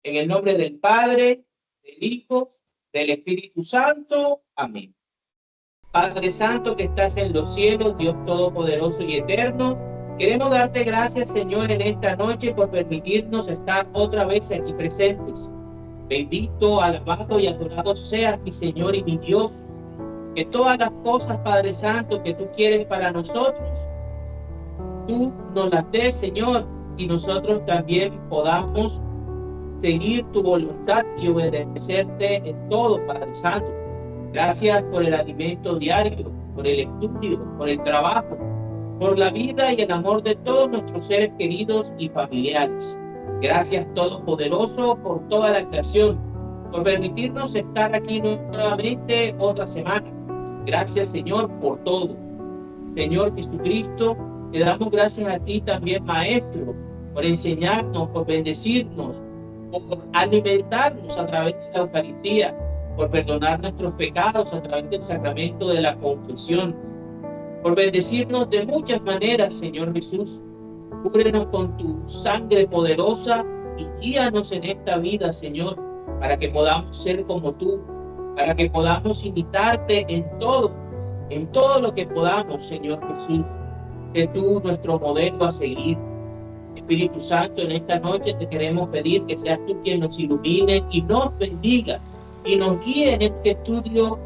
En el nombre del Padre, del Hijo, del Espíritu Santo. Amén. Padre Santo que estás en los cielos, Dios Todopoderoso y Eterno, queremos darte gracias, Señor, en esta noche por permitirnos estar otra vez aquí presentes. Bendito, alabado y adorado seas, mi Señor y mi Dios, que todas las cosas, Padre Santo, que tú quieres para nosotros, tú nos las des, Señor, y nosotros también podamos seguir tu voluntad y obedecerte en todo, Padre Santo. Gracias por el alimento diario, por el estudio, por el trabajo, por la vida y el amor de todos nuestros seres queridos y familiares. Gracias, Todopoderoso, por toda la creación, por permitirnos estar aquí nuevamente otra semana. Gracias, Señor, por todo. Señor Jesucristo, te damos gracias a ti también, Maestro, por enseñarnos, por bendecirnos, por alimentarnos a través de la Eucaristía, por perdonar nuestros pecados a través del sacramento de la confesión, por bendecirnos de muchas maneras, Señor Jesús. Cúbrenos con tu sangre poderosa y guíanos en esta vida, Señor, para que podamos ser como tú, para que podamos imitarte en todo lo que podamos, Señor Jesús. Sé tú nuestro modelo a seguir. Espíritu Santo, en esta noche te queremos pedir que seas tú quien nos ilumine y nos bendiga y nos guíe en este estudio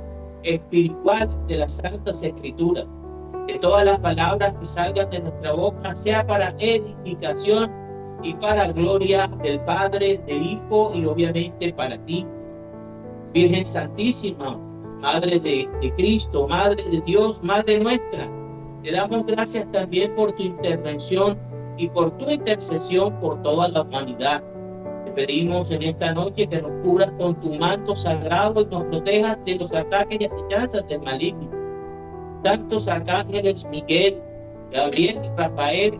espiritual de las Santas Escrituras. Que todas las palabras que salgan de nuestra boca sea para edificación y para gloria del Padre, del Hijo y obviamente para ti. Virgen Santísima, Madre de Cristo, Madre de Dios, Madre nuestra, te damos gracias también por tu intervención y por tu intercesión por toda la humanidad. Te pedimos en esta noche que nos cubras con tu manto sagrado y nos protejas de los ataques y acechanzas del maligno. Santos arcángeles Miguel, Gabriel y Rafael,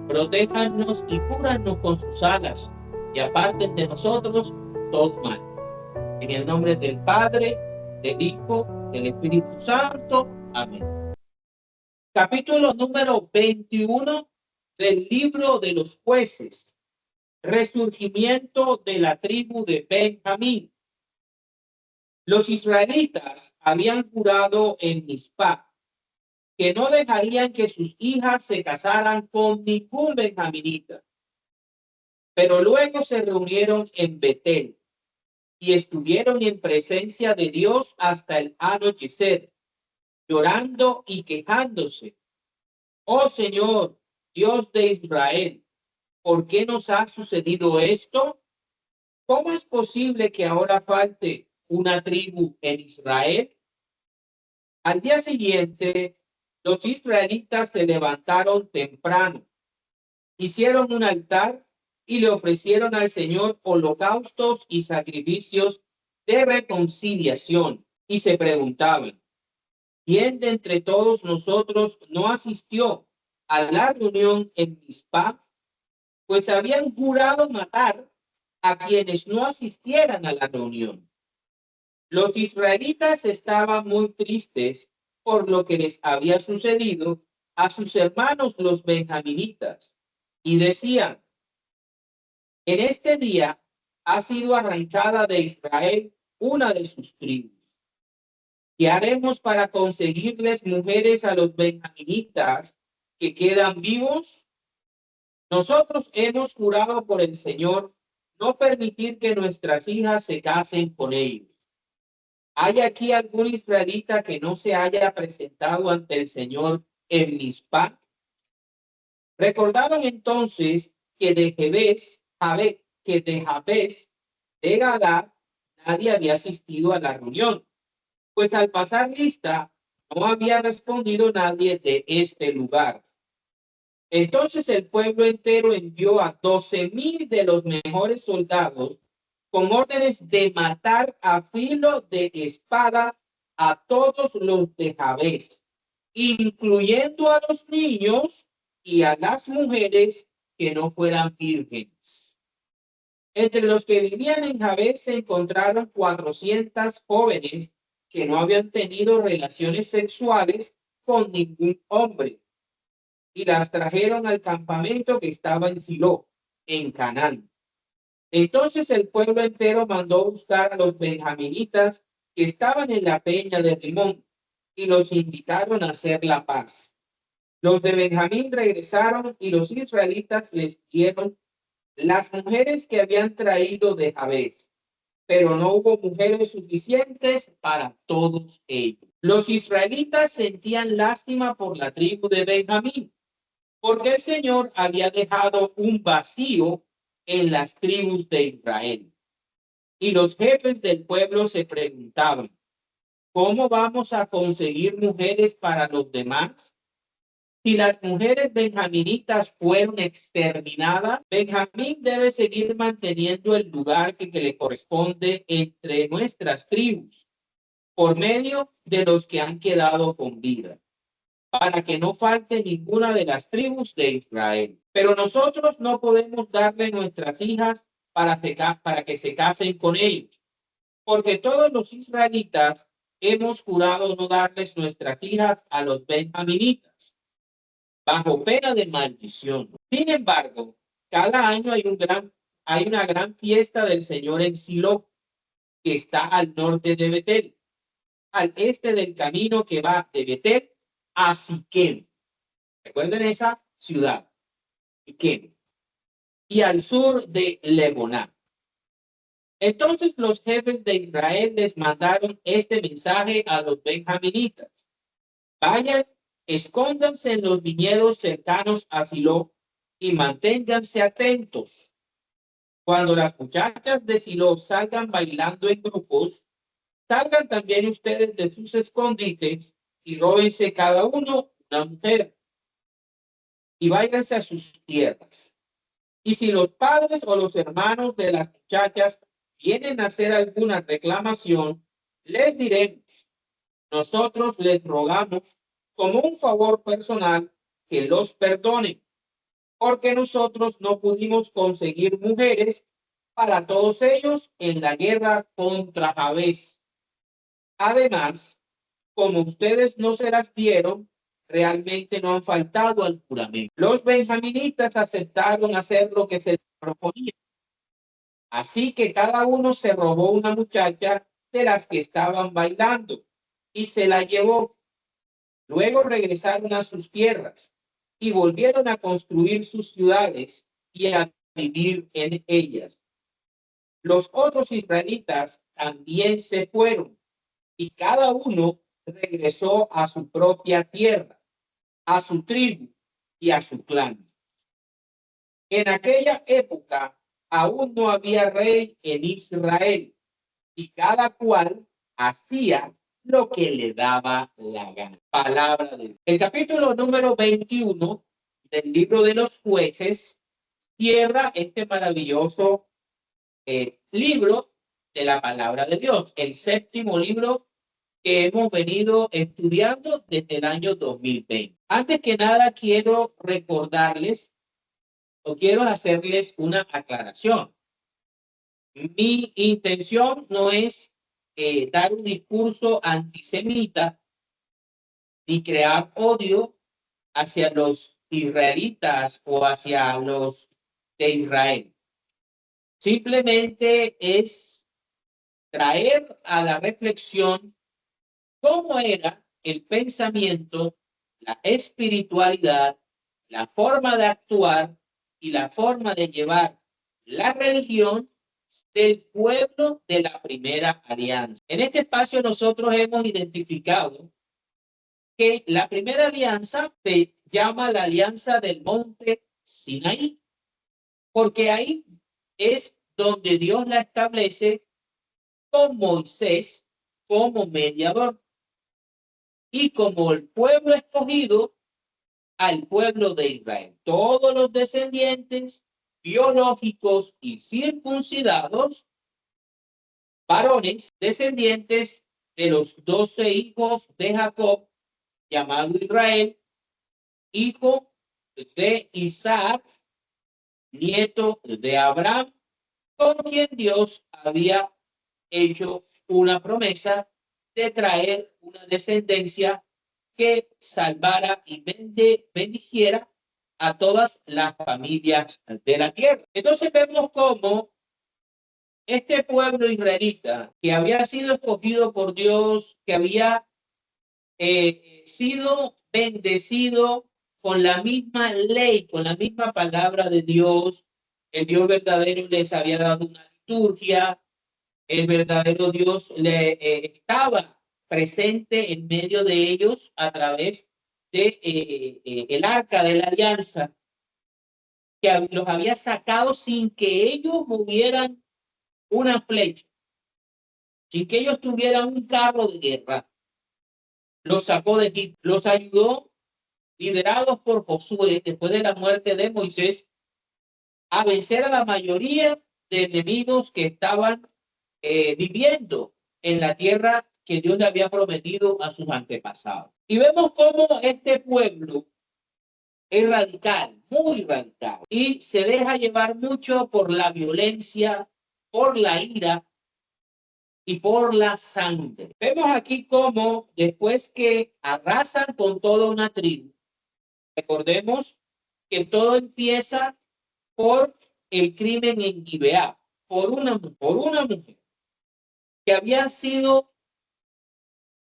protéjanos y cúbranos con sus alas y aparten de nosotros todo mal. En el nombre del Padre, del Hijo, del Espíritu Santo. Amén. Capítulo número 21 del libro de los Jueces. Resurgimiento de la tribu de Benjamín. Los israelitas habían jurado en Mizpá que no dejarían que sus hijas se casaran con ningún benjaminita. Pero luego se reunieron en Betel y estuvieron en presencia de Dios hasta el anochecer, llorando y quejándose. Oh Señor, Dios de Israel, ¿por qué nos ha sucedido esto? ¿Cómo es posible que ahora falte una tribu en Israel? Al día siguiente, los israelitas se levantaron temprano, hicieron un altar y le ofrecieron al Señor holocaustos y sacrificios de reconciliación, y se preguntaban, ¿quién de entre todos nosotros no asistió a la reunión en Mizpá? Pues habían jurado matar a quienes no asistieran a la reunión. Los israelitas estaban muy tristes por lo que les había sucedido a sus hermanos los benjaminitas, y decían, en este día ha sido arrancada de Israel una de sus tribus. ¿Qué haremos para conseguirles mujeres a los benjaminitas que quedan vivos? Nosotros hemos jurado por el Señor no permitir que nuestras hijas se casen con ellos. ¿Hay aquí algún israelita que no se haya presentado ante el Señor en Mizpá? Recordaron entonces que de Jabes de Gadá nadie había asistido a la reunión, pues al pasar lista no había respondido nadie de este lugar. Entonces el pueblo entero envió a 12,000 de los mejores soldados con órdenes de matar a filo de espada a todos los de Jabes, incluyendo a los niños y a las mujeres que no fueran vírgenes. Entre los que vivían en Jabes se encontraron 400 jóvenes que no habían tenido relaciones sexuales con ningún hombre, y las trajeron al campamento que estaba en Silo, en Canaán. Entonces el pueblo entero mandó buscar a los benjaminitas que estaban en la peña de Rimón y los invitaron a hacer la paz. Los de Benjamín regresaron y los israelitas les dieron las mujeres que habían traído de Jabes, pero no hubo mujeres suficientes para todos ellos. Los israelitas sentían lástima por la tribu de Benjamín, porque el Señor había dejado un vacío en las tribus de Israel. Y los jefes del pueblo se preguntaban, ¿cómo vamos a conseguir mujeres para los demás? Si las mujeres benjaminitas fueron exterminadas, Benjamín debe seguir manteniendo el lugar que le corresponde entre nuestras tribus, por medio de los que han quedado con vida, para que no falte ninguna de las tribus de Israel. Pero nosotros no podemos darle nuestras hijas para que se casen con ellos, porque todos los israelitas hemos jurado no darles nuestras hijas a los benjaminitas, bajo pena de maldición. Sin embargo, cada año hay una gran fiesta del Señor en Silo, que está al norte de Betel, al este del camino que va de Betel a Siquem. Recuerden esa ciudad, Siquem, y al sur de Leboná. Entonces los jefes de Israel les mandaron este mensaje a los benjaminitas: vayan, escóndanse en los viñedos cercanos a Silo y manténganse atentos. Cuando las muchachas de Silo salgan bailando en grupos, salgan también ustedes de sus escondites y róbense cada uno una mujer y váyanse a sus tierras. Y si los padres o los hermanos de las muchachas vienen a hacer alguna reclamación, les diremos: nosotros les rogamos como un favor personal que los perdonen, porque nosotros no pudimos conseguir mujeres para todos ellos en la guerra contra Jabes. Además, como ustedes no se las dieron, realmente no han faltado al juramento. Los benjaminitas aceptaron hacer lo que se les proponía. Así que cada uno se robó una muchacha de las que estaban bailando y se la llevó. Luego regresaron a sus tierras y volvieron a construir sus ciudades y a vivir en ellas. Los otros israelitas también se fueron y cada uno regresó a su propia tierra, a su tribu y a su clan. En aquella época aún no había rey en Israel y cada cual hacía lo que le daba la gana. Palabra de Dios. El capítulo número 21 del libro de los Jueces cierra este maravilloso libro de la palabra de Dios, el séptimo libro que hemos venido estudiando desde el año 2020. Antes que nada, quiero recordarles o quiero hacerles una aclaración. Mi intención no es dar un discurso antisemita ni crear odio hacia los israelitas o hacia los de Israel. Simplemente es traer a la reflexión cómo era el pensamiento, la espiritualidad, la forma de actuar y la forma de llevar la religión del pueblo de la primera alianza. En este espacio nosotros hemos identificado que la primera alianza se llama la alianza del monte Sinaí, porque ahí es donde Dios la establece con Moisés como mediador y como el pueblo escogido al pueblo de Israel. Todos los descendientes biológicos y circuncidados varones descendientes de los 12 hijos de Jacob, llamado Israel, hijo de Isaac, nieto de Abraham, con quien Dios había hecho una promesa de traer una descendencia que salvara y bendijera a todas las familias de la tierra. Entonces vemos cómo este pueblo israelita, que había sido escogido por Dios, que había sido bendecido con la misma ley, con la misma palabra de Dios, el Dios verdadero les había dado una liturgia, el verdadero Dios estaba presente en medio de ellos a través de el arca de la alianza, que los había sacado sin que ellos movieran una flecha, sin que ellos tuvieran un carro de guerra. Los sacó de Egipto, los ayudó, liderados por Josué, después de la muerte de Moisés, a vencer a la mayoría de enemigos que estaban viviendo en la tierra que Dios le había prometido a sus antepasados. Y vemos cómo este pueblo es radical, muy radical, y se deja llevar mucho por la violencia, por la ira y por la sangre. Vemos aquí cómo después que arrasan con toda una tribu, recordemos que todo empieza por el crimen en Gibeá, por una mujer que había sido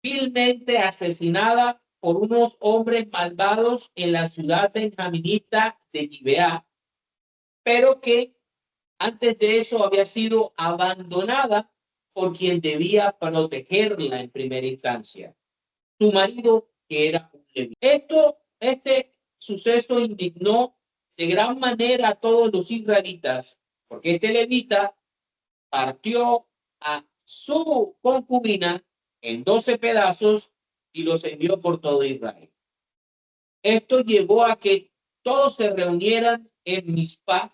vilmente asesinada por unos hombres malvados en la ciudad benjaminita de Gibeá, pero que antes de eso había sido abandonada por quien debía protegerla en primera instancia, su marido, que era un levita. Este suceso indignó de gran manera a todos los israelitas, porque este levita partió a su concubina en 12 pedazos y los envió por todo Israel. Esto llevó a que todos se reunieran en Mizpah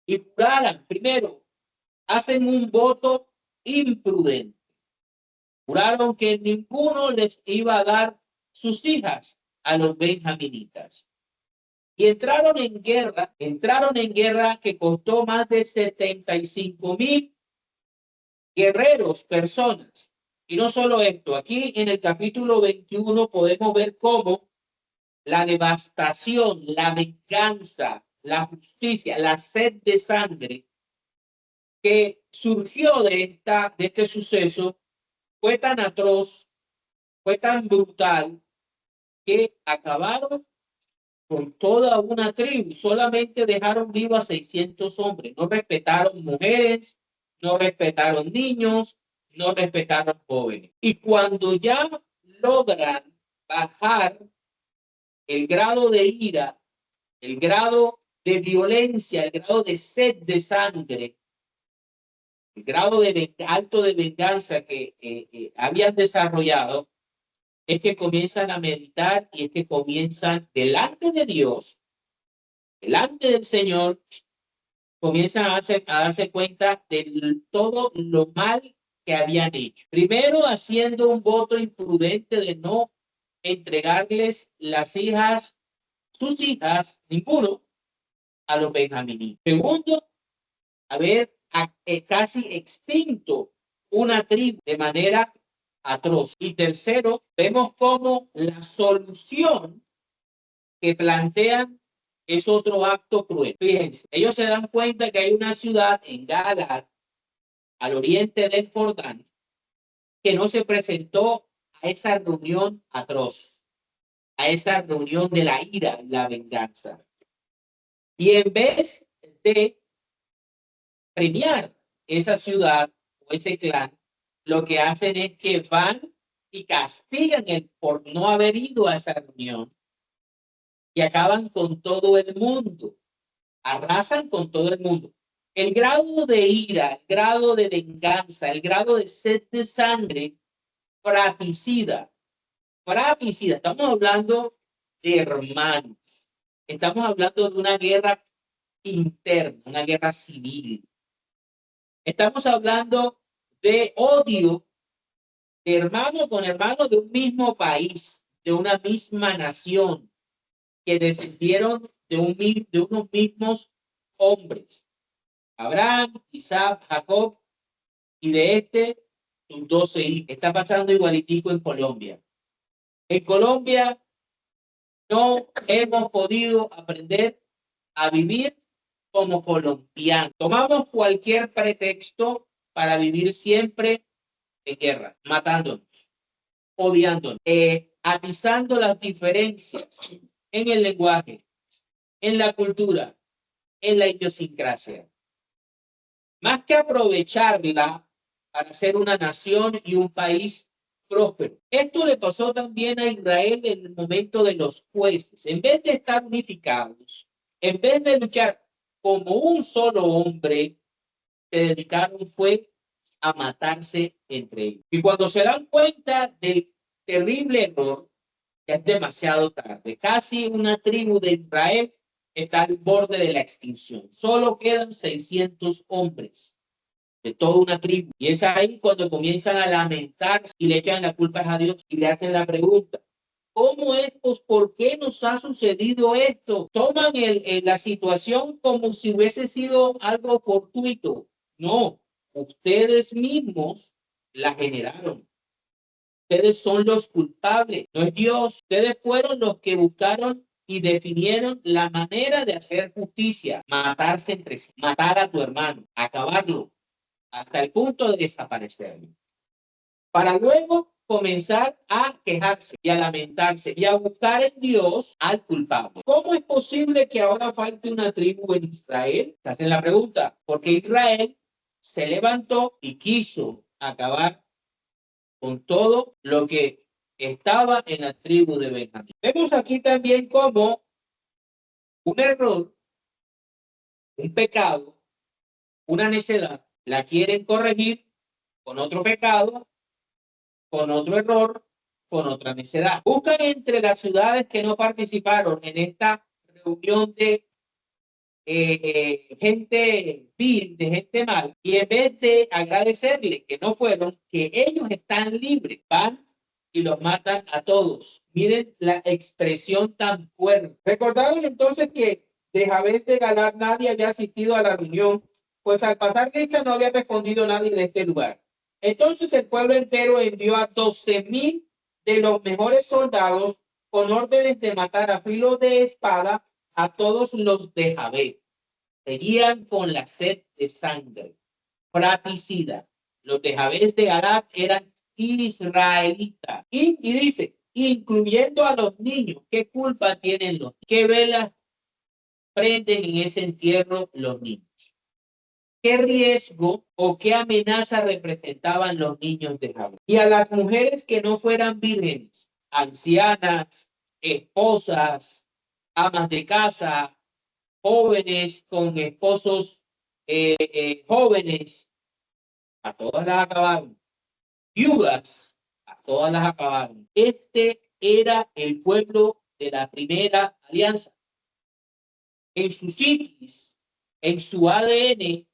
y juraran. Primero, hacen un voto imprudente. Juraron que ninguno les iba a dar sus hijas a los benjaminitas. Y entraron en guerra que costó más de 75,000 guerreros, personas. Y no solo esto, aquí en el capítulo 21 podemos ver cómo la devastación, la venganza, la justicia, la sed de sangre que surgió de este suceso fue tan atroz, fue tan brutal, que acabaron con toda una tribu. Solamente dejaron vivos a 600 hombres. No respetaron mujeres, no respetaron niños, no respetaron jóvenes. Y cuando ya logran bajar el grado de ira, el grado de violencia, el grado de sed de sangre, el grado de alto de venganza que habían desarrollado, es que comienzan a meditar y es que comienzan delante de Dios, delante del Señor, comienzan a darse cuenta de todo lo mal que habían hecho. Primero, haciendo un voto imprudente de no entregarles sus hijas, ninguno, a los benjaminitas. Segundo, haber casi extinto una tribu de manera atroz. Y tercero, vemos cómo la solución que plantean es otro acto cruel. Fíjense, ellos se dan cuenta que hay una ciudad en Galaad, al oriente del Jordán, que no se presentó a esa reunión atroz, a esa reunión de la ira y la venganza. Y en vez de premiar esa ciudad o ese clan, lo que hacen es que van y castigan por no haber ido a esa reunión y acaban con todo el mundo, arrasan con todo el mundo. El grado de ira, el grado de venganza, el grado de sed de sangre, fratricida. Estamos hablando de hermanos, estamos hablando de una guerra interna, una guerra civil. Estamos hablando de odio de hermano con hermano de un mismo país, de una misma nación, que descendieron de unos mismos hombres, Abraham, Isaac, Jacob, y de sus 12 hijos. Está pasando igualitico en Colombia. En Colombia no hemos podido aprender a vivir como colombianos. Tomamos cualquier pretexto para vivir siempre en guerra, matándonos, odiándonos, atizando las diferencias en el lenguaje, en la cultura, en la idiosincrasia. Más que aprovecharla para ser una nación y un país próspero. Esto le pasó también a Israel en el momento de los jueces. En vez de estar unificados, en vez de luchar como un solo hombre, se dedicaron fue a matarse entre ellos. Y cuando se dan cuenta del terrible error, ya es demasiado tarde. Casi una tribu de Israel está al borde de la extinción. Solo quedan 600 hombres de toda una tribu. Y es ahí cuando comienzan a lamentarse y le echan la culpa a Dios y le hacen la pregunta: ¿cómo es? Pues, ¿por qué nos ha sucedido esto? Toman la situación como si hubiese sido algo fortuito. No, ustedes mismos la generaron. Ustedes son los culpables, no es Dios. Ustedes fueron los que buscaron y definieron la manera de hacer justicia, matarse entre sí, matar a tu hermano, acabarlo, hasta el punto de desaparecerlo, para luego comenzar a quejarse y a lamentarse y a buscar en Dios al culpable. ¿Cómo es posible que ahora falte una tribu en Israel? Se hacen la pregunta, porque Israel se levantó y quiso acabar con todo lo que estaba en la tribu de Benjamín. Vemos aquí también como un error, un pecado, una necedad, la quieren corregir con otro pecado, con otro error, con otra necedad. Buscan entre las ciudades que no participaron en esta reunión de gente vil, de gente mal, y en vez de agradecerle que no fueron, que ellos están libres, van y los matan a todos. Miren la expresión tan fuerte. Recordaron entonces que de Jabes de Galaad nadie había asistido a la reunión, pues al pasar lista no había respondido nadie en este lugar. Entonces el pueblo entero envió a 12,000 de los mejores soldados con órdenes de matar a filo de espada a todos los de Jabes. Seguían con la sed de sangre, fratricida. Los de Jabes de Galaad eran israelitas. Y dice, incluyendo a los niños, ¿qué culpa tienen los niños? ¿Qué velas prenden en ese entierro los niños? ¿Qué riesgo o qué amenaza representaban los niños de Jabes? Y a las mujeres que no fueran vírgenes, ancianas, esposas, amas de casa, jóvenes con esposos jóvenes, a todas las acabaron. Viudas, a todas las acabaron. Este era el pueblo de la primera alianza. En su psiquis, en su ADN,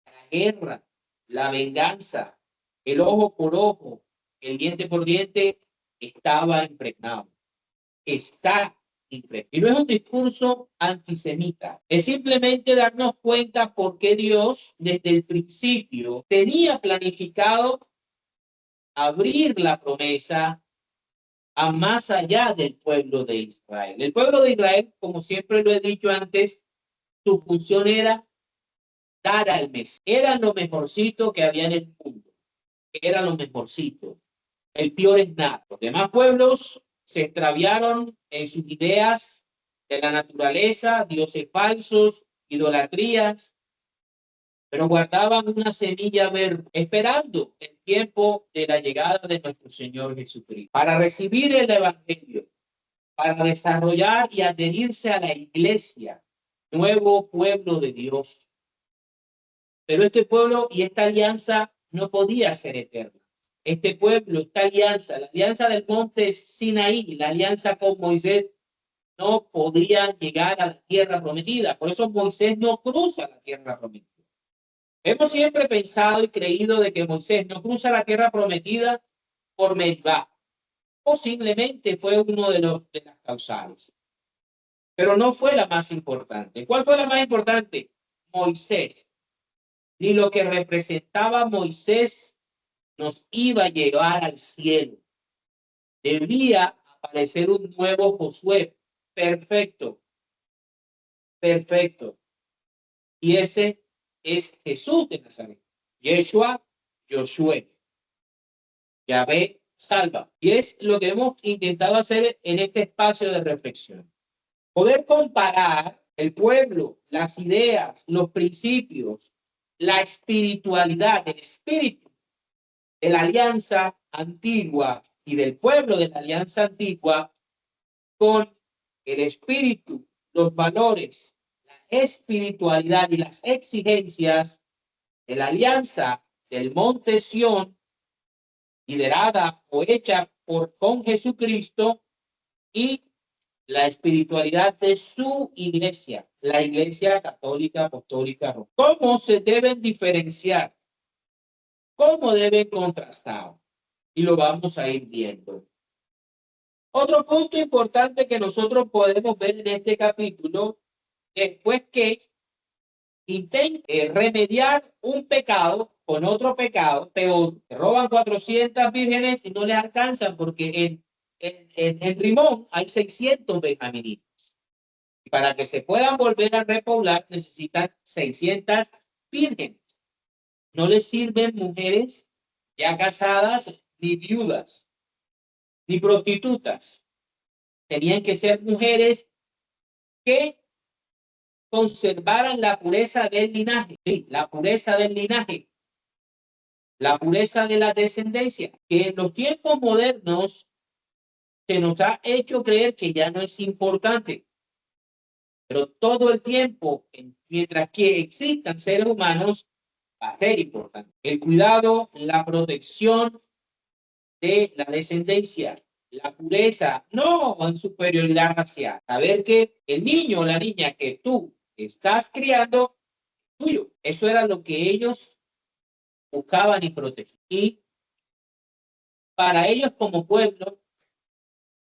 la guerra, la venganza, el ojo por ojo, el diente por diente, estaba impregnado. Está impregnado. Y no es un discurso antisemita, es simplemente darnos cuenta por qué Dios desde el principio tenía planificado abrir la promesa a más allá del pueblo de Israel. El pueblo de Israel, como siempre lo he dicho antes, su función era dar al Mesías. Era lo mejorcito que había en el mundo. Era lo mejorcito. El peor es nada. Los demás pueblos se extraviaron en sus ideas de la naturaleza, dioses falsos, idolatrías, pero guardaban una semilla verde, esperando el tiempo de la llegada de nuestro Señor Jesucristo, para recibir el Evangelio, para desarrollar y adherirse a la iglesia, nuevo pueblo de Dios. Pero este pueblo y esta alianza no podía ser eterna. Este pueblo, esta alianza, la alianza del monte Sinaí, la alianza con Moisés, no podían llegar a la tierra prometida. Por eso Moisés no cruza la tierra prometida. Hemos siempre pensado y creído de que Moisés no cruza la tierra prometida por Meribá. Posiblemente fue uno de las causales, pero no fue la más importante. ¿Cuál fue la más importante? Moisés. Ni lo que representaba Moisés nos iba a llevar al cielo. Debía aparecer un nuevo Josué, perfecto, perfecto. Y ese es Jesús de Nazaret. Yeshua, Josué. Yahvé salva. Y es lo que hemos intentado hacer en este espacio de reflexión. Poder comparar el pueblo, las ideas, los principios, la espiritualidad, el espíritu de la alianza antigua y del pueblo de la alianza antigua con el espíritu, los valores, la espiritualidad y las exigencias de la alianza del monte Sión, liderada o hecha con Jesucristo, y la espiritualidad de su iglesia, la iglesia católica apostólica romana. ¿Cómo se deben diferenciar? ¿Cómo deben contrastar? Y lo vamos a ir viendo. Otro punto importante que nosotros podemos ver en este capítulo, después que intenta remediar un pecado con otro pecado peor, roban 400 vírgenes y no les alcanzan porque en Rimón hay 600 benjaminitas. Y para que se puedan volver a repoblar necesitan 600 vírgenes. No les sirven mujeres ya casadas, ni viudas, ni prostitutas. Tenían que ser mujeres que conservaran la pureza del linaje, sí, la pureza del linaje, la pureza de la descendencia, que en los tiempos modernos se nos ha hecho creer que ya no es importante, pero todo el tiempo, mientras que existan seres humanos, va a ser importante. El cuidado, la protección de la descendencia, la pureza, no en superioridad racial. Saber que el niño o la niña que tú estás criando, tuyo. Eso era lo que ellos buscaban y protegían. Y para ellos como pueblo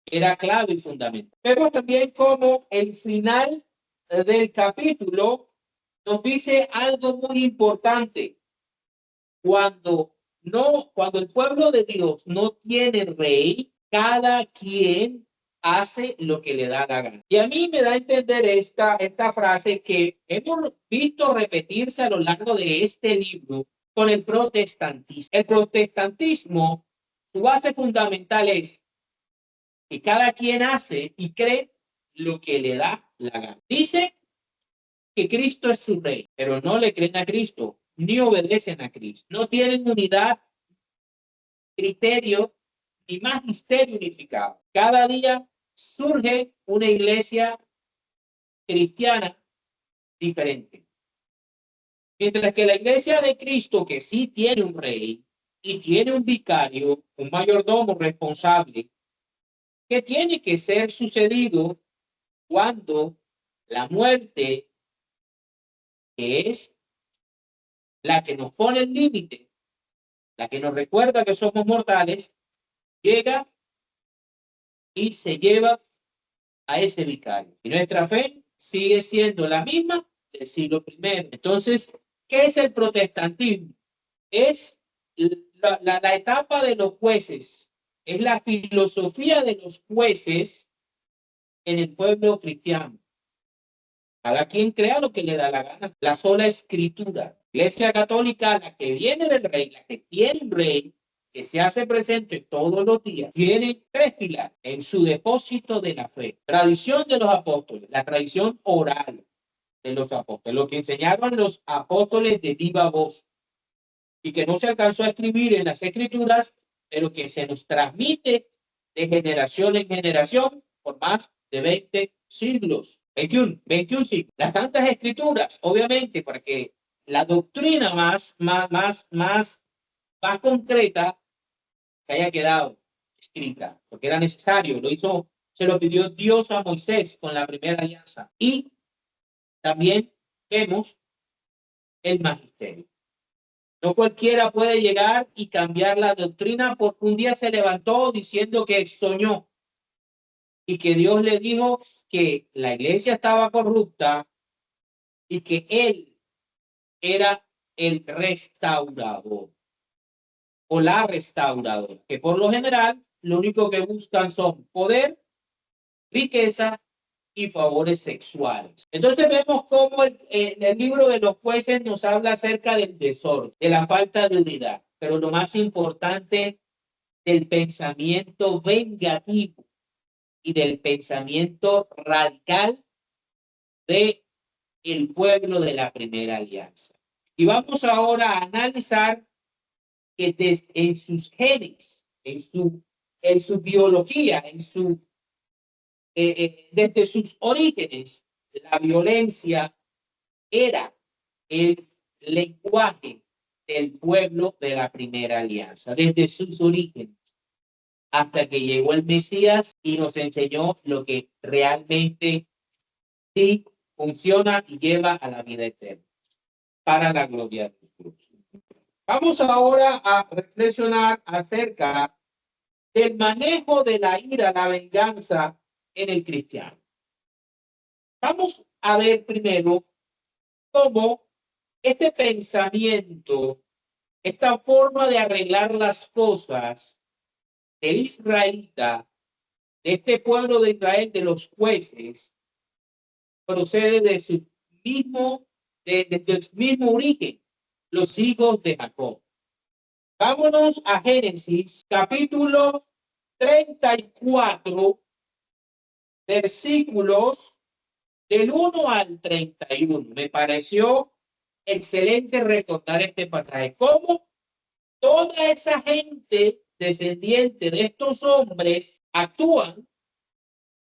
era clave y fundamental. Pero también como el final del capítulo nos dice algo muy importante. Cuando el pueblo de Dios no tiene rey, cada quien hace lo que le da la gana. Y a mí me da a entender esta frase que hemos visto repetirse a lo largo de este libro con el protestantismo. El protestantismo, su base fundamental es que cada quien hace y cree lo que le da la gana. Dice que Cristo es su rey, pero no le creen a Cristo, ni obedecen a Cristo. No tienen unidad, criterio y magisterio unificado. Cada día surge una iglesia cristiana diferente. Mientras que la iglesia de Cristo, que sí tiene un rey y tiene un vicario, un mayordomo responsable, que tiene que ser sucedido cuando la muerte, que es la que nos pone el límite, la que nos recuerda que somos mortales, llega y se lleva a ese vicario. Y nuestra fe sigue siendo la misma del siglo I. Entonces, ¿qué es el protestantismo? Es la etapa de los jueces, es la filosofía de los jueces en el pueblo cristiano. Cada quien crea lo que le da la gana. La sola escritura. Iglesia católica, la que viene del rey, la que tiene un rey, que se hace presente todos los días, tiene tres pilares en su depósito de la fe. Tradición de los apóstoles, la tradición oral de los apóstoles, lo que enseñaron los apóstoles de viva voz y que no se alcanzó a escribir en las escrituras, pero que se nos transmite de generación en generación por más de 20 siglos. 21 siglos. Las Santas Escrituras, obviamente, para que la doctrina más concreta que haya quedado escrita, porque era necesario, se lo pidió Dios a Moisés con la primera alianza. Y también vemos el magisterio. No cualquiera puede llegar y cambiar la doctrina porque un día se levantó diciendo que soñó y que Dios le dijo que la iglesia estaba corrupta y que él era el restaurador o la restauradora, que por lo general lo único que buscan son poder, riqueza y favores sexuales. Entonces vemos cómo el libro de los jueces nos habla acerca del desorden, de la falta de unidad, pero lo más importante, del pensamiento vengativo y del pensamiento radical de el pueblo de la primera alianza. Y vamos ahora a analizar que en sus genes, en su biología, desde sus orígenes, la violencia era el lenguaje del pueblo de la primera alianza, desde sus orígenes, hasta que llegó el Mesías y nos enseñó lo que realmente sí funciona y lleva a la vida eterna, para la gloria de Dios. Vamos ahora a reflexionar acerca del manejo de la ira, la venganza en el cristiano. Vamos a ver primero cómo este pensamiento, esta forma de arreglar las cosas del israelita, de este pueblo de Israel, de los jueces, procede de su mismo, de su mismo origen, los hijos de Jacob. Vámonos a Génesis, capítulo 34, versículos del 1 al 31. Me pareció excelente recordar este pasaje. Cómo toda esa gente descendiente de estos hombres actúan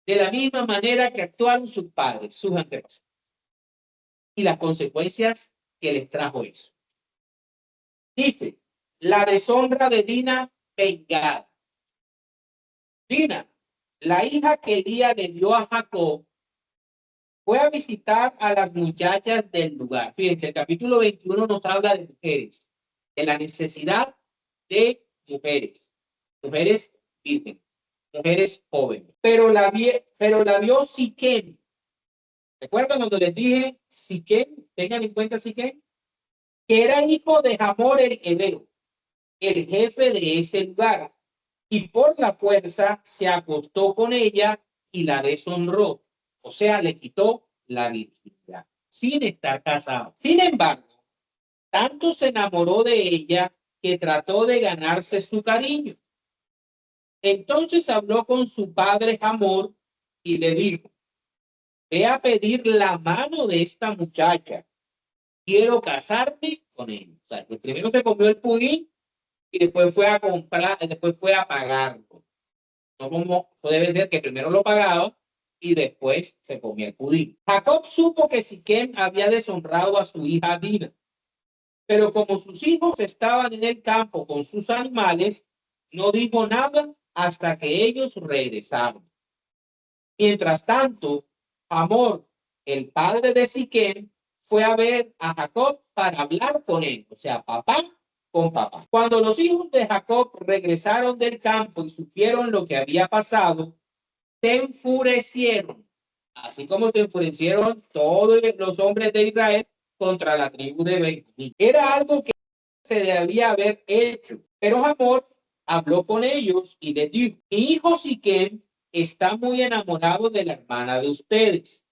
de la misma manera que actuaron sus padres, sus antepasados, y las consecuencias que les trajo eso. Dice, la deshonra de Dina vengada. Dina, la hija que Elías le dio a Jacob, fue a visitar a las muchachas del lugar. Fíjense, el capítulo 21 nos habla de mujeres, de la necesidad de mujeres, mujeres vírgenes, mujeres jóvenes. Pero la vio Siquem. ¿Recuerdan cuando les dije Siquem? Tengan en cuenta Siquem, que era hijo de Hamor el Heveo, el jefe de ese lugar, y por la fuerza se acostó con ella y la deshonró, o sea, le quitó la virginidad, sin estar casado. Sin embargo, tanto se enamoró de ella que trató de ganarse su cariño. Entonces habló con su padre Hamor y le dijo, ve a pedir la mano de esta muchacha, quiero casarme con ella. O sea, primero se comió el pudín y después fue a comprar, después fue a pagarlo. No como puede ser que primero lo pagaba y después se comía el pudín. Jacob supo que Siquem había deshonrado a su hija Dina, pero como sus hijos estaban en el campo con sus animales, no dijo nada hasta que ellos regresaron. Mientras tanto, Hamor, el padre de Siquem, fue a ver a Jacob para hablar con él, o sea, papá con papá. Cuando los hijos de Jacob regresaron del campo y supieron lo que había pasado, se enfurecieron, así como se enfurecieron todos los hombres de Israel contra la tribu de Benjamín. Era algo que se debía haber hecho, pero Hamor habló con ellos y les dijo, mi hijo Siquem está muy enamorado de la hermana de ustedes.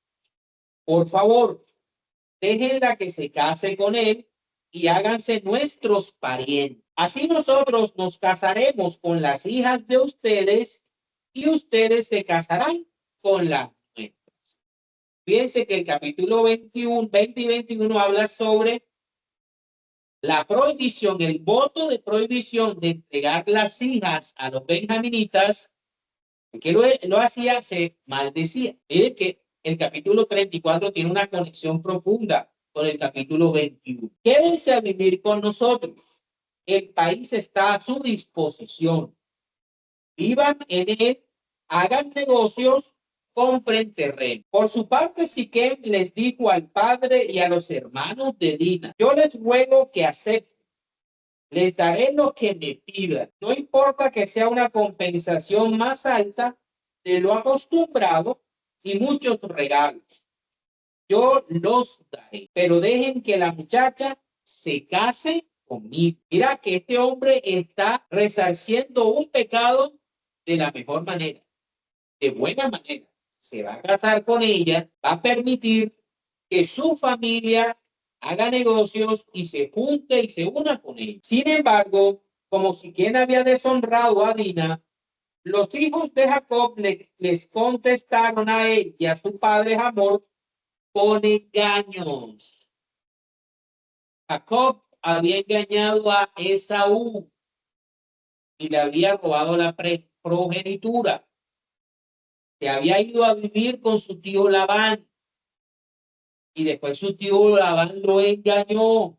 Por favor, déjenla que se case con él y háganse nuestros parientes. Así nosotros nos casaremos con las hijas de ustedes y ustedes se casarán con las nuestras. Fíjense que el capítulo 21, 20 y 21 habla sobre la prohibición, el voto de prohibición de entregar las hijas a los benjaminitas, que lo hacía, se maldecía. Miren que el capítulo 34 tiene una conexión profunda con el capítulo 21. Quédense a vivir con nosotros. El país está a su disposición. Vivan en él, hagan negocios, compren terreno. Por su parte, Siquem les dijo al padre y a los hermanos de Dina, yo les ruego que acepten Les daré lo que me pidan. No importa que sea una compensación más alta de lo acostumbrado y muchos regalos. Yo los daré, pero dejen que la muchacha se case conmigo. Mira que este hombre está resarciendo un pecado de la mejor manera, de buena manera. Se va a casar con ella, va a permitir que su familia haga negocios y se junte y se una con ella. Sin embargo, como si quien había deshonrado a Dina, los hijos de Jacob les contestaron a él y a su padre Hamor con engaños. Jacob había engañado a Esaú y le había robado la progenitura. Se había ido a vivir con su tío Labán y después su tío Labán lo engañó.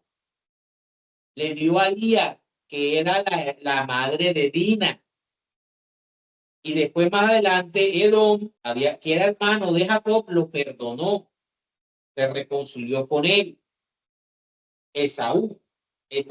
Le dio a Lía, que era la madre de Dina. Y después más adelante Edom, que era hermano de Jacob, lo perdonó, se reconcilió con él. Esaú es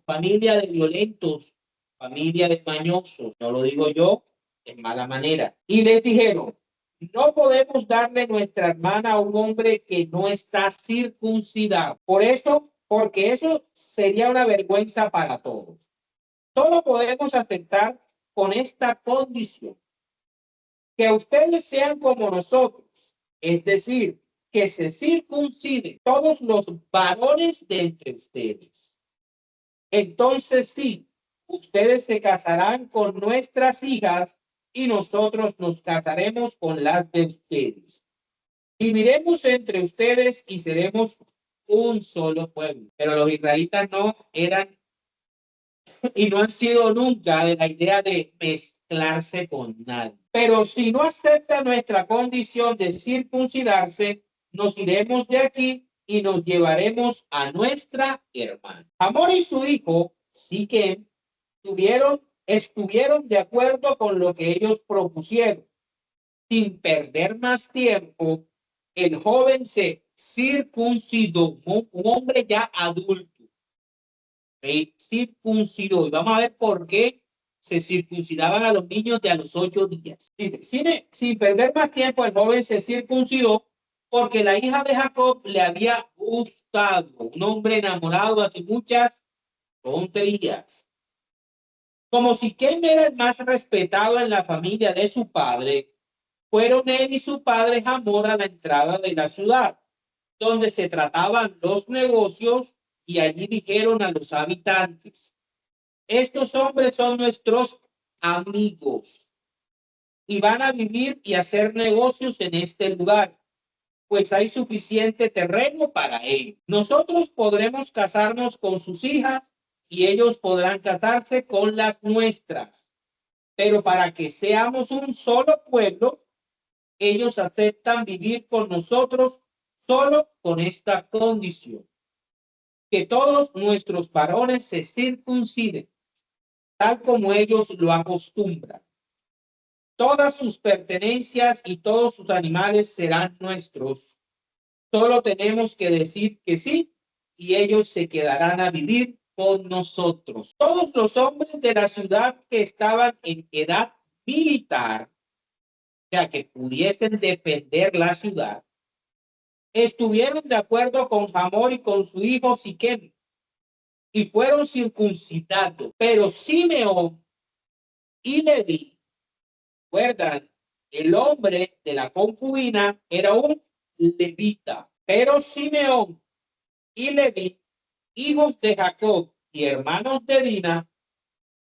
familia de violentos, familia de mañosos, no lo digo yo, en mala manera. Y les dijeron, no podemos darle nuestra hermana a un hombre que no está circuncidado. Porque eso sería una vergüenza para todos. Solo podemos aceptar con esta condición, que ustedes sean como nosotros, es decir, que se circunciden todos los varones de entre ustedes. Entonces sí, ustedes se casarán con nuestras hijas y nosotros nos casaremos con las de ustedes. Viviremos entre ustedes y seremos un solo pueblo. Pero los israelitas no eran y no han sido nunca de la idea de mezclarse con nadie. Pero si no acepta nuestra condición de circuncidarse, nos iremos de aquí y nos llevaremos a nuestra hermana. Hamor y su hijo, Siquem, estuvieron de acuerdo con lo que ellos propusieron. Sin perder más tiempo, el joven se circuncidó, un hombre ya adulto. Circuncidó. Y vamos a ver por qué se circuncidaban a los niños de a los 8 días. Dice, sin perder más tiempo, el joven se circuncidó porque la hija de Jacob le había gustado, un hombre enamorado hace muchas tonterías. Como Siquem era el más respetado en la familia de su padre, fueron él y su padre Hamor a la entrada de la ciudad, donde se trataban los negocios, y allí dijeron a los habitantes, estos hombres son nuestros amigos y van a vivir y hacer negocios en este lugar, pues hay suficiente terreno para ellos. Nosotros podremos casarnos con sus hijas y ellos podrán casarse con las nuestras. Pero para que seamos un solo pueblo, ellos aceptan vivir con nosotros solo con esta condición, que todos nuestros varones se circunciden, tal como ellos lo acostumbran. Todas sus pertenencias y todos sus animales serán nuestros. Solo tenemos que decir que sí y ellos se quedarán a vivir con nosotros. Todos los hombres de la ciudad que estaban en edad militar, ya que pudiesen defender la ciudad, estuvieron de acuerdo con Hamor y con su hijo Siquem y fueron circuncidados. Pero Simeón y Leví, recuerdan, el hombre de la concubina era un levita, pero Simeón y Leví, hijos de Jacob y hermanos de Dina,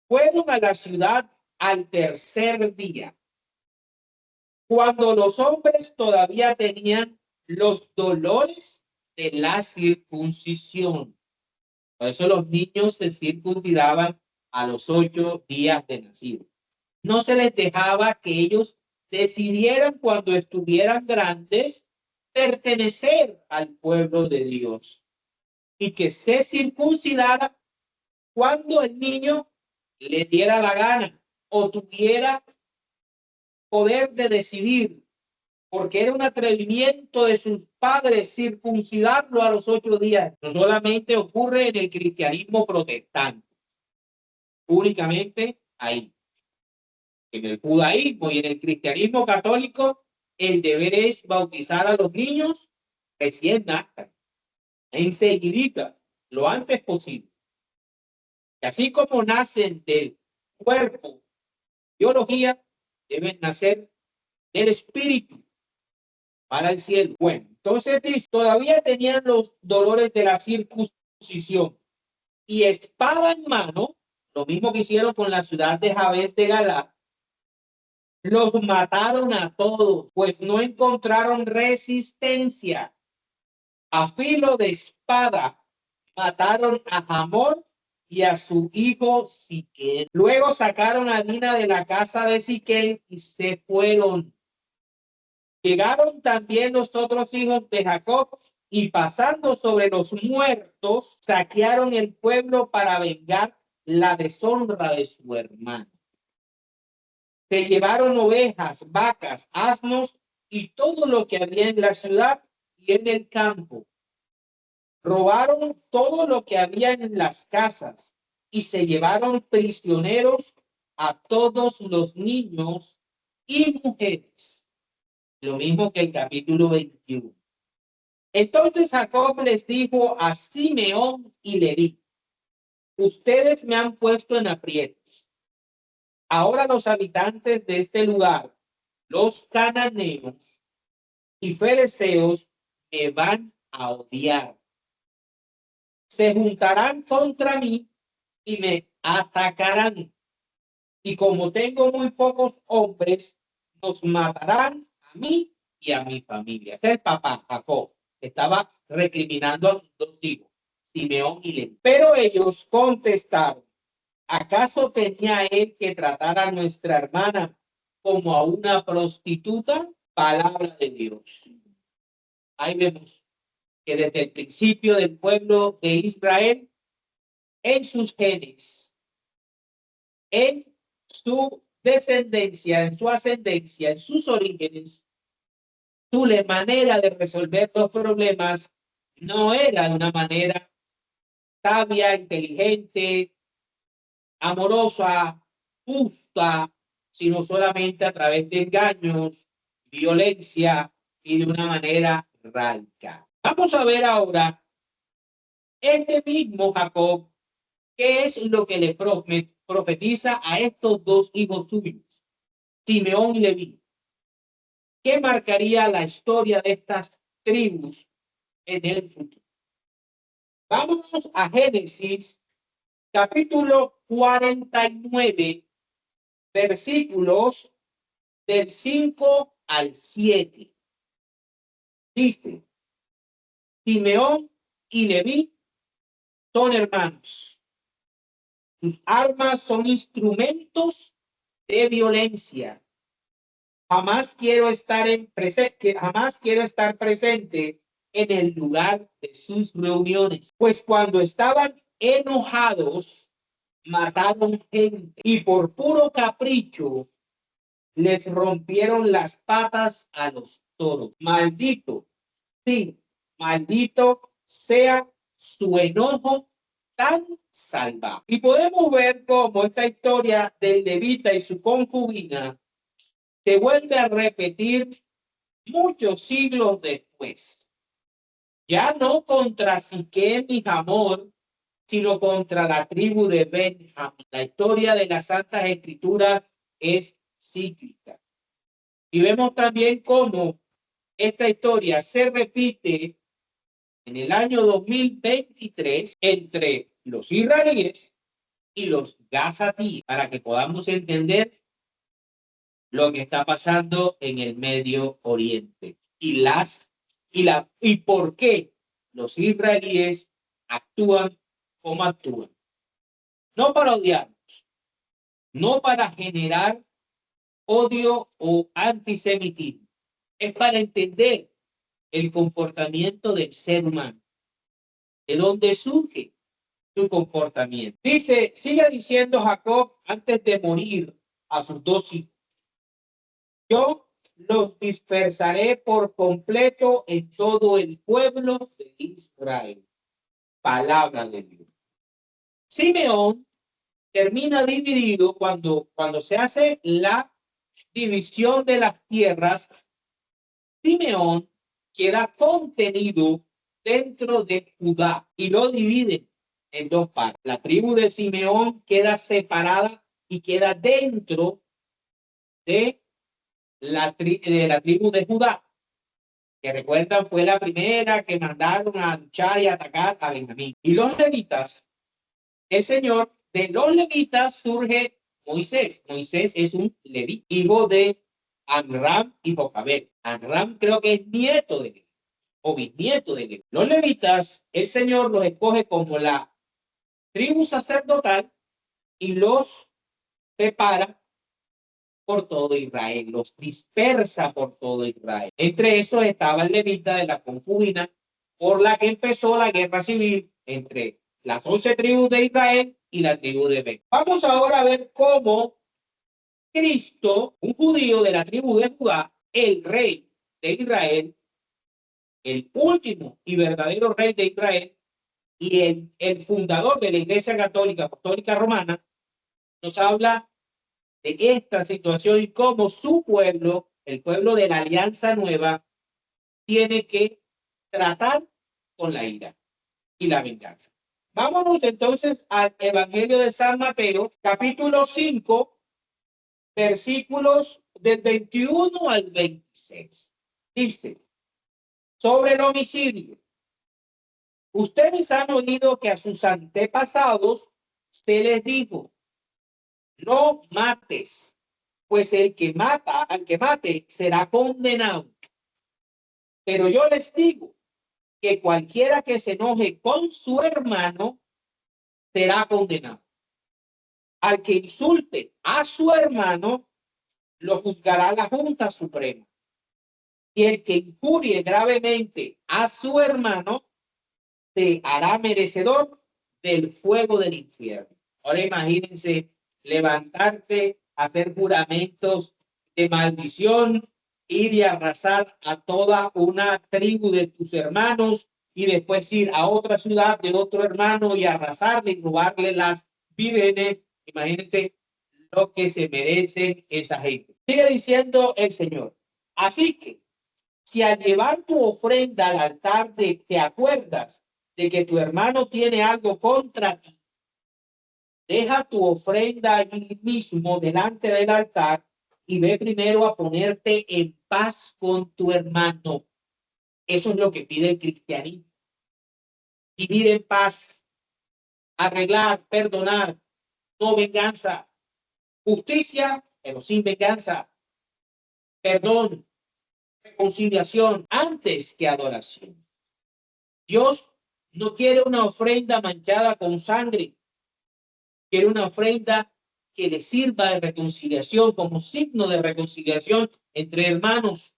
fueron a la ciudad al tercer día, cuando los hombres todavía tenían los dolores de la circuncisión. Por eso los niños se circuncidaban a los 8 días de nacido. No se les dejaba que ellos decidieran cuando estuvieran grandes pertenecer al pueblo de Dios y que se circuncidara cuando el niño le diera la gana o tuviera poder de decidir, porque era un atrevimiento de sus padres circuncidarlo a los 8 días. No solamente ocurre en el cristianismo protestante, únicamente ahí. En el judaísmo y en el cristianismo católico, el deber es bautizar a los niños recién nazcan, enseguidita, lo antes posible. Y así como nacen del cuerpo, biología, deben nacer del espíritu para el cielo. Bueno, entonces dice, todavía tenían los dolores de la circuncisión y espada en mano, lo mismo que hicieron con la ciudad de Jabes de Galaad, los mataron a todos, pues no encontraron resistencia. A filo de espada mataron a Hamor y a su hijo Siquem. Luego sacaron a Dina de la casa de Siquem y se fueron. Llegaron también los otros hijos de Jacob y pasando sobre los muertos, saquearon el pueblo para vengar la deshonra de su hermano. Se llevaron ovejas, vacas, asnos y todo lo que había en la ciudad y en el campo. Robaron todo lo que había en las casas y se llevaron prisioneros a todos los niños y mujeres. Lo mismo que el capítulo 21. Entonces Jacob les dijo a Simeón y Leví, ustedes me han puesto en aprietos. Ahora los habitantes de este lugar, los cananeos y fereceos, me van a odiar. Se juntarán contra mí y me atacarán. Y como tengo muy pocos hombres, nos matarán a mí y a mi familia. Este es el papá, Jacob, estaba recriminando a sus dos hijos, Simeón y Leví. Pero ellos contestaron, ¿acaso tenía él que tratar a nuestra hermana como a una prostituta? Palabra de Dios. Ahí vemos que desde el principio del pueblo de Israel, en sus genes, en su descendencia, en su ascendencia, en sus orígenes, su manera de resolver los problemas no era de una manera sabia, inteligente, amorosa, justa, sino solamente a través de engaños, violencia y de una manera radical. Vamos a ver ahora este mismo Jacob, qué es lo que le profetiza a estos dos hijos suyos, Simeón y Leví. ¿Qué marcaría la historia de estas tribus en el futuro? Vámonos a Génesis, capítulo 49, versículos del 5 al 7. Dice, Simeón y Leví son hermanos. Sus armas son instrumentos de violencia. Jamás quiero estar presente en el lugar de sus reuniones, pues cuando estaban enojados mataron gente y por puro capricho les rompieron las patas a los toros. Maldito, sí, maldito sea su enojo tan salvaje. Y podemos ver cómo esta historia del levita y su concubina se vuelve a repetir muchos siglos después. Ya no contra Siquem y Hamor, sino contra la tribu de Benjamín. La historia de las Santas Escrituras es cíclica. Y vemos también cómo esta historia se repite en el año 2023 entre los israelíes y los gazatíes, para que podamos entender lo que está pasando en el Medio Oriente y por qué los israelíes actúan como actúan. No para odiarnos, no para generar odio o antisemitismo, es para entender el comportamiento del ser humano, de dónde surge su comportamiento. Sigue diciendo Jacob antes de morir a sus dos hijos, yo los dispersaré por completo en todo el pueblo de Israel. Palabra de Dios. Simeón termina dividido cuando se hace la división de las tierras. Simeón queda contenido dentro de Judá y lo divide en dos partes. La tribu de Simeón queda separada y queda dentro de la tribu de Judá, que recuerdan fue la primera que mandaron a luchar y atacar a Benjamín. Y los levitas, el Señor, de los levitas surge Moisés. Moisés es un levita, hijo de Amram y Jocabed. Amram creo que es nieto de Leví, o bisnieto de Leví. Los levitas, el Señor los escoge como la tribu sacerdotal y los separa por todo Israel, los dispersa por todo Israel. Entre esos estaba el levita de la concubina, por la que empezó la guerra civil entre las 11 tribus de Israel y la tribu de Ben. Vamos ahora a ver cómo Cristo, un judío de la tribu de Judá, el rey de Israel, el último y verdadero rey de Israel, y el fundador de la Iglesia Católica Apostólica Romana, nos habla de esta situación y cómo su pueblo, el pueblo de la Alianza Nueva, tiene que tratar con la ira y la venganza. Vámonos entonces al Evangelio de San Mateo, capítulo 5, versículos del 21 al 26. Dice, sobre el homicidio. Ustedes han oído que a sus antepasados se les dijo, no mates, pues el que mata, al que mate, será condenado. Pero yo les digo que cualquiera que se enoje con su hermano será condenado. Al que insulte a su hermano, lo juzgará la Junta Suprema. Y el que injurie gravemente a su hermano, se hará merecedor del fuego del infierno. Ahora imagínense levantarte, hacer juramentos de maldición, ir y arrasar a toda una tribu de tus hermanos y después ir a otra ciudad de otro hermano y arrasarle y robarle las vírgenes. Imagínense lo que se merece esa gente. Sigue diciendo el Señor. Así que, si al llevar tu ofrenda al altar te acuerdas de que tu hermano tiene algo contra ti, deja tu ofrenda allí mismo delante del altar y ve primero a ponerte en paz con tu hermano. Eso es lo que pide el cristianismo. Vivir en paz, arreglar, perdonar, no venganza, justicia, pero sin venganza, perdón, reconciliación antes que adoración. Dios no quiere una ofrenda manchada con sangre, quiere una ofrenda que le sirva de reconciliación, como signo de reconciliación entre hermanos.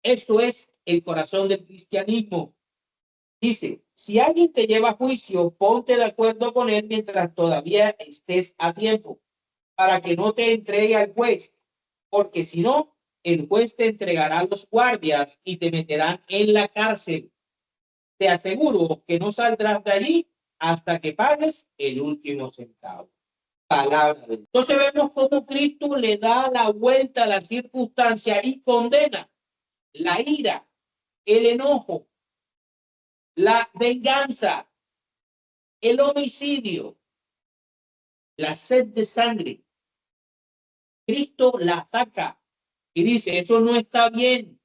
Eso es el corazón del cristianismo. Dice, si alguien te lleva a juicio, ponte de acuerdo con él mientras todavía estés a tiempo, para que no te entregue al juez, porque si no, el juez te entregará a los guardias y te meterán en la cárcel. Te aseguro que no saldrás de allí hasta que pagues el último centavo. Palabra de Dios. Entonces vemos cómo Cristo le da la vuelta a la circunstancia y condena la ira, el enojo, la venganza, el homicidio, la sed de sangre. Cristo la ataca y dice, eso no está bien,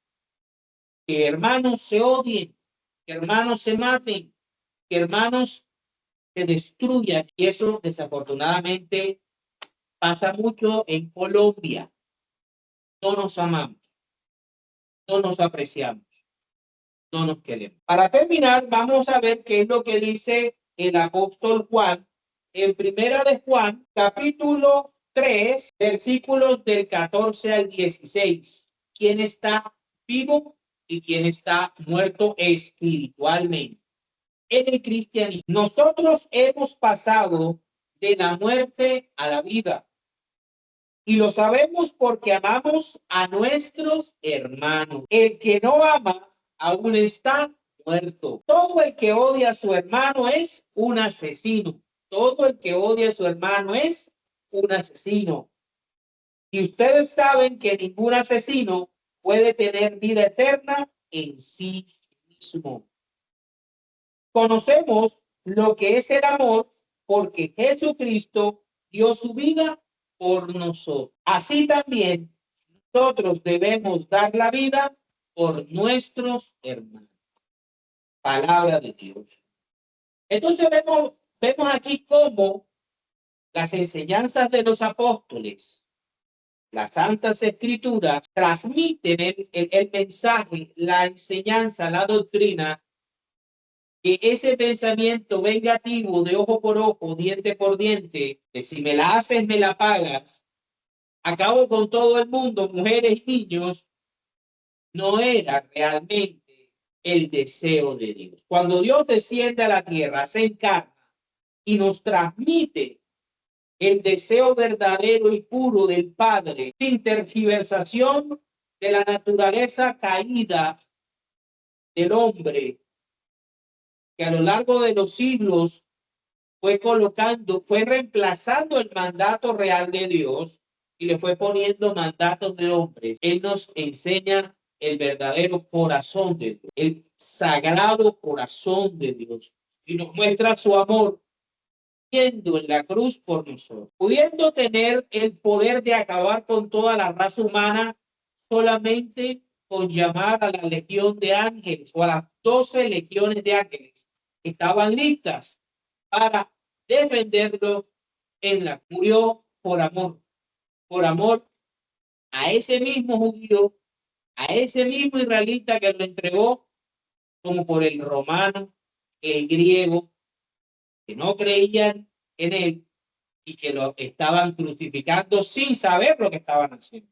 que hermanos se odien, que hermanos se maten, que hermanos se destruyan. Y eso desafortunadamente pasa mucho en Colombia. No nos amamos, no nos apreciamos, no nos queremos. Para terminar, vamos a ver qué es lo que dice el apóstol Juan en Primera de Juan, capítulo 3, versículos del 14 al 16. ¿Quién está vivo y quién está muerto espiritualmente? En el cristianismo, nosotros hemos pasado de la muerte a la vida. Y lo sabemos porque amamos a nuestros hermanos. El que no ama aún está muerto. Todo el que odia a su hermano es un asesino. todo el que odia a su hermano es un asesino. Y ustedes saben que ningún asesino puede tener vida eterna en sí mismo. Conocemos lo que es el amor porque Jesucristo dio su vida por nosotros. Así también nosotros debemos dar la vida por nuestros hermanos. Palabra de Dios. Entonces vemos aquí cómo las enseñanzas de los apóstoles, las santas escrituras, transmiten el mensaje, la enseñanza, la doctrina, que ese pensamiento vengativo de ojo por ojo, diente por diente, que si me la haces, me la pagas, acabo con todo el mundo, mujeres y niños, no era realmente el deseo de Dios. Cuando Dios desciende a la tierra, se encarna y nos transmite el deseo verdadero y puro del Padre, sin tergiversación de la naturaleza caída del hombre, que a lo largo de los siglos fue reemplazando el mandato real de Dios y le fue poniendo mandatos de hombres. Él nos enseña el verdadero corazón de Dios, el sagrado corazón de Dios, y nos muestra su amor yendo en la cruz por nosotros, pudiendo tener el poder de acabar con toda la raza humana solamente con llamar a la legión de ángeles o a las 12 legiones de ángeles que estaban listas para defenderlo en la murió por amor a ese mismo judío, a ese mismo israelita que lo entregó, como por el romano, el griego, que no creían en él y que lo estaban crucificando sin saber lo que estaban haciendo.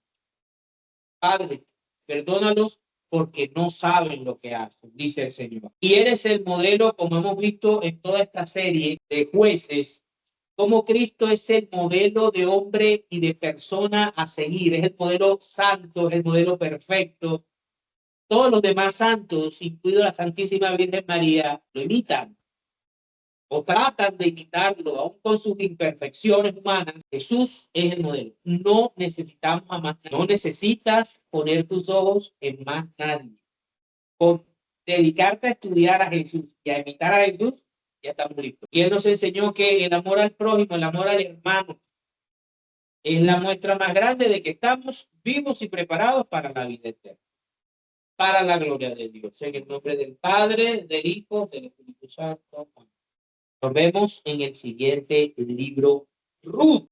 Padre, perdónalos porque no saben lo que hacen, dice el Señor. Y eres el modelo, como hemos visto en toda esta serie de jueces, como Cristo es el modelo de hombre y de persona a seguir, es el modelo santo, es el modelo perfecto. Todos los demás santos, incluido la Santísima Virgen María, lo imitan o tratan de imitarlo, aún con sus imperfecciones humanas. Jesús es el modelo. No necesitamos a más nadie. No necesitas poner tus ojos en más nadie. Con dedicarte a estudiar a Jesús y a imitar a Jesús, ya estamos listos. Y Él nos enseñó que el amor al prójimo, el amor al hermano, es la muestra más grande de que estamos vivos y preparados para la vida eterna, para la gloria de Dios. En el nombre del Padre, del Hijo, del Espíritu Santo. Nos vemos en el siguiente libro, Ruth.